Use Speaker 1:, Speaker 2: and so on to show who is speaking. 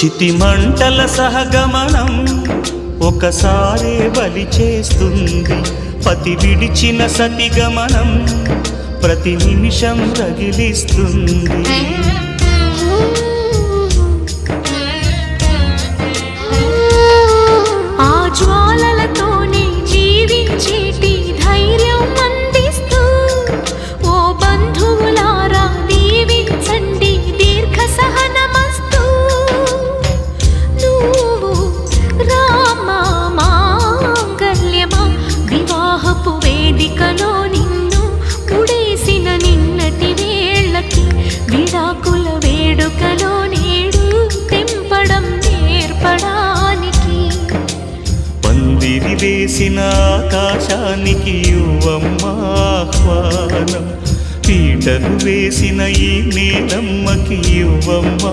Speaker 1: చితిమంటల సహగమనం ఒకసారే బలి చేస్తుంది. పతి విడిచిన సతిగమనం ప్రతి నిమిషం రగిలిస్తుంది.
Speaker 2: ఆ జ్వాలలతోనే జీవించేటి ధైర్యం అందిస్తూ ఓ బంధువులారా దీవించండి దీర్ఘ సహనమస్తు. నువ్వు రామా మాంగల్యమా వివాహపు వేదికలో నిన్ను ముడేసిన నిన్నటి వేళ్ళకి విడాకుల వేడుకలో నేడు తెంపడం నేర్పడానికి.
Speaker 1: పందిరి వేసిన ఆకాశానికి యువమ్మ ఆహ్వానం, పీటలు వేసిన ఈ నేలమ్మకి యువమ్మ